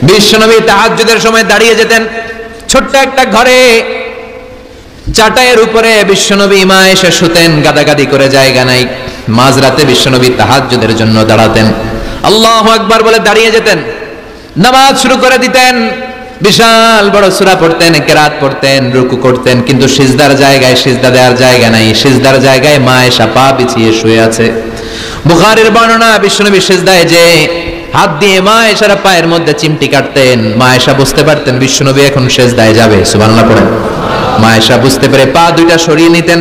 বিশ্বনবী তাহাজ্জুদের সময় দাঁড়িয়ে যেতেন ছোট্ট একটা ঘরে, চাটাইয়ের উপরে বিশ্বনবী মা এসে শুতেন, গাদাগাদি করে জায়গা নাই। মাঝরাতে বিশ্বনবী তাহাজ্জুদের জন্য দাঁড়াতেন, আল্লাহু আকবার বলে দাঁড়িয়ে যেতেন, নামাজ শুরু করে দিতেন। বিশাল বড় সূরা পড়তেন, কিরাত পড়তেন, রুকু করতেন, কিন্তু সিজদার জায়গায় সিজদা দেওয়ার জায়গা নাই। সিজদার জায়গায় মা এসে পা বিছিয়ে শুয়ে আছে। বুখারীর বর্ণনা, বিশ্বনবী সিজদায় যে হাত দিয়ে মা এসার পায়ের মধ্যে চিমটি কাটতেন, মা এসা বুঝতে পারতেন বিশ্বনবী এখন সিজদায় যাবে। সুবহানাল্লাহ পড়েন। মা এসা বুঝতে পেরে পা দুইটা সরিয়ে নিতেন,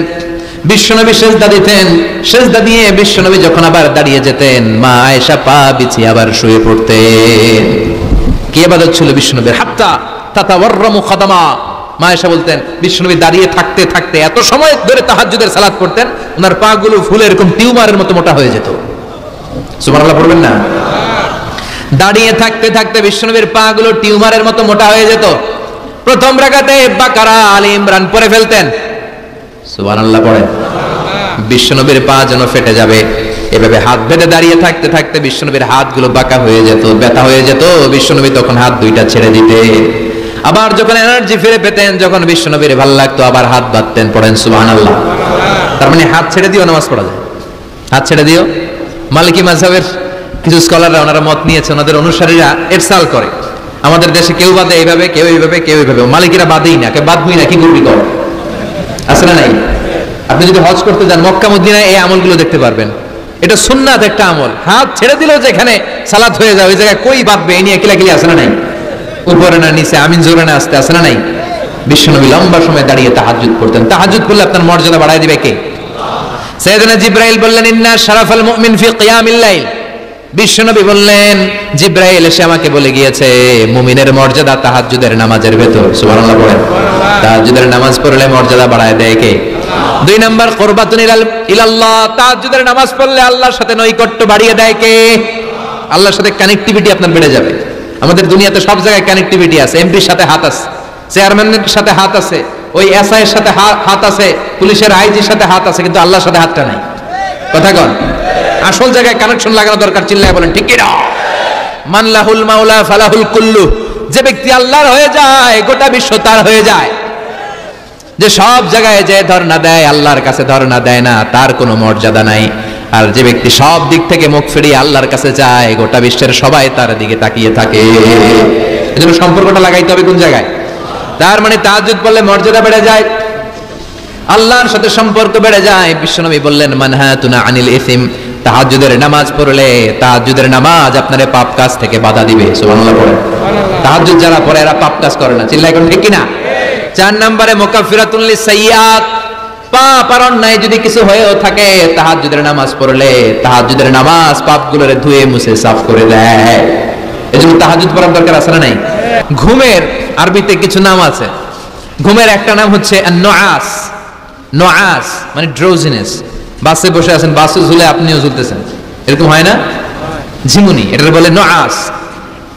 বিশ্বনবী সিজদা দিতেন। সিজদা দিয়ে বিশ্বনবী যখন আবার দাঁড়িয়ে যেতেন, মা আয়েশা পা বিছিয়ে আবার শুয়ে পড়তেন। কি ইবাদত ছিল বিশ্বনবীর! হাত্তা তাতাওয়াররামু খাদামা। মা আয়েশা বলতেন বিশ্বনবী দাঁড়িয়ে থাকতে থাকতে এত সময় ধরে তাহাজ্জুদের সালাত করতেন, ওনার পা গুলো ফুলে এরকম টিউমারের মতো মোটা হয়ে যেত। সুবহানাল্লাহ পড়বেন না? দাঁড়িয়ে থাকতে থাকতে বিশ্বনবীর পা গুলো টিউমারের মতো মোটা হয়ে যেত। প্রথম রাকাতে বাকারা, আলী ইমরান পড়ে ফেলতেন। সুবহানাল্লাহ পড়েন। বিশ্বনবীর পা যেন ফেটে যাবে, এভাবে হাত বেঁধে দাঁড়িয়ে থাকতে থাকতে বিশ্বনবীর হাতগুলো বাঁকা হয়ে যেত, ব্যথা হয়ে যেত। বিশ্বনবী তখন হাত দুইটা ছেড়ে দিতেন। আবার যখন এনার্জি ফিরে পেতেন, যখন বিশ্বনবীর ভালো লাগতো, আবার হাত বাঁধতেন। পড়েন সুবহানাল্লাহ। তার মানে হাত ছেড়ে দিও নামাজ পড়া যায়, হাত ছেড়ে দিও। মালিকি মাযহাবের কিছু স্কলাররা ওনারা মত নিয়েছে, ওনাদের অনুসারীরা ইরসাল করে। আমাদের দেশে কেউ বাদে এইভাবে, কেউ এইভাবে, কেউ এইভাবে। মালিকিরা বাদেই না, কে বাদবই না, কি করবি কর, আছে না নাই? আপনি যদি হজ করতে যান মক্কা মদিনায় এই আমলগুলো দেখতে পারবেন। এটা সুন্নাত একটা আমল। হাত ছেড়ে দিলেও যেখানে সালাত হয়ে যায় ওই জায়গায় কই বাঁধবে এই নিয়ে কিলাকিলি আছে না নাই? উপরে না নিচে, আমিন জোরে না আসতে, আছে না নাই? বিশ্বনবী লম্বা সময় দাঁড়িয়ে তাহাজ্জুদ করতেন। তাহাজ্জুদ করলে আপনার মর্যাদা বাড়ায় দিবে কে? সাইয়েদনা জিবরাইল বললেন, ইন্না শারাফাল মুমিন ফি কিয়ামিল লাইল। বিশ্বনবী বললেন, জিবরাইল এসে আমাকে বলে গিয়েছে মুমিনের মর্যাদা তাহাজ্জুদের নামাজের ভেতর। সুবহানাল্লাহ বলেন। তাহাজ্জুদের নামাজ পড়লে মর্যাদা বাড়ায় দেয় কে? দুই নাম্বার, কুরবাতুন ইলাল্লাহ। তাহাজ্জুদের নামাজ পড়লে আল্লাহর সাথে নৈকট্য বাড়িয়ে দেয় কে? আল্লাহর সাথে কানেক্টিভিটি আপনার বেড়ে যাবে। আমাদের দুনিয়াতে সব জায়গায় কানেক্টিভিটি আছে। এমপির সাথে হাত আছে, চেয়ারম্যানের সাথে হাত আছে, ওই এসআই এর সাথে হাত আছে, পুলিশের আইজির সাথে হাত আছে, কিন্তু আল্লাহর সাথে হাতটা নাই। কথা কন। আসল জায়গায় কানেকশন লাগানো দরকার। চিল্লায় বলেন ঠিক কি না? মান লাহুল মাওলা ফালাহুল কুল্লু। যে ব্যক্তি আল্লাহর হয়ে যায় গোটা বিশ্ব তার হয়ে যায়। যে সব জায়গায় যে ধর্ণা দেয় আল্লাহর কাছে ধর্ণা দেয় না, তার কোনো মর্যাদা নাই। আর যে ব্যক্তি সব দিক থেকে মুখ ফিরিয়ে আল্লাহর কাছে যায়, গোটা বিশ্বের সবাই তার দিকে তাকিয়ে থাকে। এজন্য সম্পর্কটা লাগাইতে হবে কোন জায়গায়? তার মানে তাহাজ্জুদ পড়লে মর্যাদা বেড়ে যায়, আল্লাহর সাথে সম্পর্ক বেড়ে যায়। বিশ্বনবী বললেন, মানহাতুনা আনিল ইসম। তাহাজ্জুদের নামাজ পড়লে তাহাজ্জুদের নামাজ আপনারে পাপ কাজ থেকে বাধা দিবে। সুবহানাল্লাহ পড়ে। তাহাজ্জুদ যারা পড়ে এরা পাপ কাজ করে না। চিল্লায় কোন ঠিক কি না? 4 নম্বরে মুকাফফিরাতুল লিসাইয়্যাত। পাপ আর অন্যায় যদি কিছু হয়েও থাকে, তাহাজ্জুদের নামাজ পড়লে তাহাজ্জুদের নামাজ পাপগুলোরে ধুয়ে মুছে সাফ করে দেয়। এজন্য তাহাজ্জুদ পড়ার দরকার আছে না নাই? ঘুমের আরবিতে কিছু নাম আছে। ঘুমের একটা নাম হচ্ছে আন-নুআস। নুআস মানে ড্রোজিনেস। বাসে বসে আছেন, বাসে ঝুলে আপনিও ঝুলতেছেন, এরকম হয় না? ঝিমুনি, এটা বলে নুআস।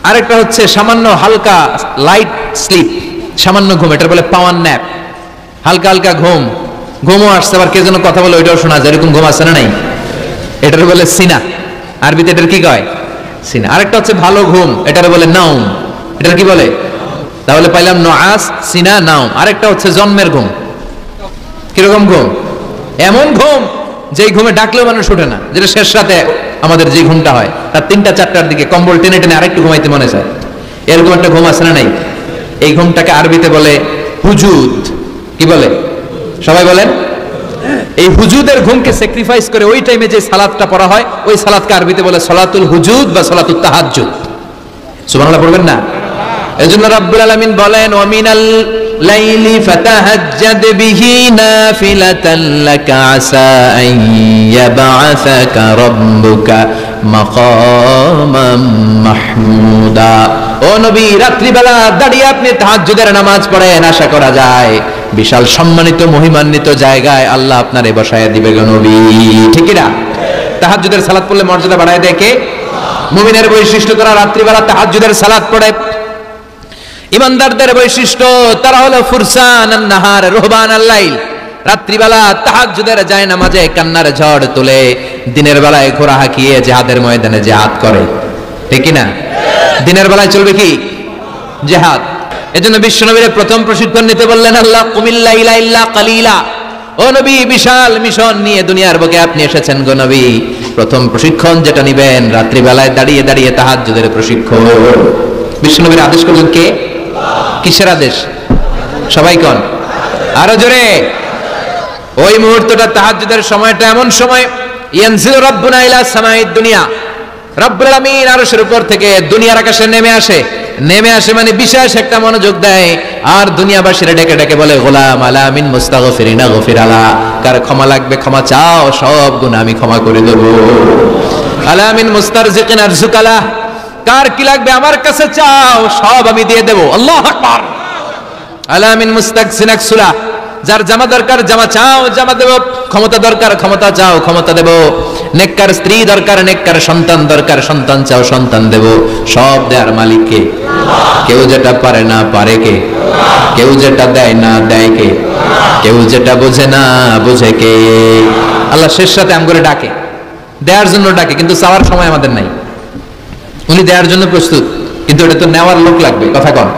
আরেকটা হচ্ছে সামান্য হালকা লাইট স্লিপ, সামান্য ঘুম, এটা বলে পাওয়ার ন্যাপ। হালকা হালকা ঘুম, ঘুমও আসছে, আবার কে যেন কথা বলে ওইটাও শোনা যায়, এরকম ঘুম আছে না নাই? এটার বলে সিনা। আরবিতে এটার কি কয়? সিনা। আরেকটা হচ্ছে ভালো ঘুম, এটার বলে নাউম। এটার কি বলে? তাহলে পাইলাম নুআস, সিনা, নাউম। আরেকটা হচ্ছে জন্মের ঘুম। কিরকম ঘুম? এমন ঘুম যেই ঘুমে ডাকলেও মানুষ ওঠে না, যেটা শেষ রাতে আমাদের যে ঘুমটা হয়, তার 3টা-4টার দিকে কম্বল টেনে টেনে আরেকটু ঘুমাইতে মনে চায়, এরকম একটা ঘুম আছে না নাই? এই ঘুমটাকে আরবিতে বলে হুজুদ। কি বলে? সবাই বলেন। এই হুজুদের ঘুমকে স্যাক্রিফাইস করে ওই টাইমে যে সালাতটা পড়া হয়, ওই সালাতকে আরবিতে বলে সালাতুল হুজুদ বা সালাতুত তাহাজ্জুদ। সুবহানাল্লাহ পড়বেন না? এজন্য রাব্বুল আলামিন বলেন, ওয়া মিনাল লাইলি ফাতাহাজ্জাদ বিহি নাফিলাতান লাকা আসা আন ইয়াবআসাকা রাব্বুকা মাকামাম মাহমুদা। ও নবী, রাত্রিবেলা দাঁড়িয়ে আপনি তাহাজ্জুদের নামাজ পড়েন, আশা করা যায় বিশাল সম্মানিত মহিমান্বিত জায়গায় আল্লাহ আপনারে বসায় দিবে গো নবী। ঠিক কি না? তাহাজ্জুদের সালাত পড়লে মর্যাদা বাড়ায় দেয় কে? মুমিনের বৈশিষ্ট্য, তারা রাত্রিবেলা তাহাজ্জুদের সালাত পড়ে। ইমানদারদের বৈশিষ্ট্য, তারা হলো ফুরসানান নাহার রুহবানাল লাইল। রাত্রিবেলা তাহাজ্জুদের যায় নামাজে কান্নার ঝড় তুলে, দিনের বেলায় ঘোড়া হাঁকিয়ে জিহাদের ময়দানে জিহাদ করে। ঠিক কি না? দিনের বেলায় চলবে কি জিহাদ। এজন্য বিশ্বনবীর প্রথম প্রশিক্ষণ নিতে বললেন আল্লাহ, কুমিল্লা ইলা ইল্লা কালিলা। ও নবী, বিশাল মিশন নিয়ে দুনিয়ার বুকে আপনি এসেছেন গো নবী। প্রথম প্রশিক্ষণ যেটা নিবেন, রাত্রি বেলায় দাঁড়িয়ে দাঁড়িয়ে তাহাজ্জুদের প্রশিক্ষণ। বিশ্বনবীর আদেশ করলেন কে? কিসের আদেশ? সবাই কোন, আরো জোরে। ওই মুহূর্তটা তাহাজ্জুদের সময়টা এমন সময়, ইয়ানজিলু রাব্বুনা ইলা সামাইদ দুনিয়া, রব্বুল আলামিন আরশের উপর থেকে দুনিয়ার আকাশে নেমে আসে মানে বিশেষ একটা মনোযোগ দেয়। আর দুনিয়াবাসীরা ডেকে ডেকে বলে, গোলাম আলা মিন মুস্তাগফিরিনা গফির আলা, কার ক্ষমা লাগবে ক্ষমা চাও, সব গুনাহ আমি ক্ষমা করে দেব। আলা মিন মুস্তারজিকিন আরজুকালা, কার কি লাগবে আমার কাছে চাও, সব আমি দিয়ে দেব। আল্লাহু আকবার। আলা মিন মুস্তাকসিন আকসুলা, যার জামা দরকার জামা চাও, জামা দেব। ক্ষমতা দরকার ক্ষমতা চাও, ক্ষমতা দেব। নেককার স্ত্রী দরকার, নেককার সন্তান দরকার, সন্তান চাও, সন্তান দেব। সব দেয়ার মালিক কে? কেউ যেটা পারে না পারে কে? কেউ যেটা দেয় না দেয় কে? কেউ যেটা বোঝে না বোঝে কে? আল্লাহ শেষ সাথে আম করে ডাকে, দেওয়ার জন্য ডাকে, কিন্তু চাওয়ার সময় আমাদের নাই। উনি দেওয়ার জন্য প্রস্তুত, কিন্তু এটা তো নেওয়ার লোক লাগবে। কথা কন।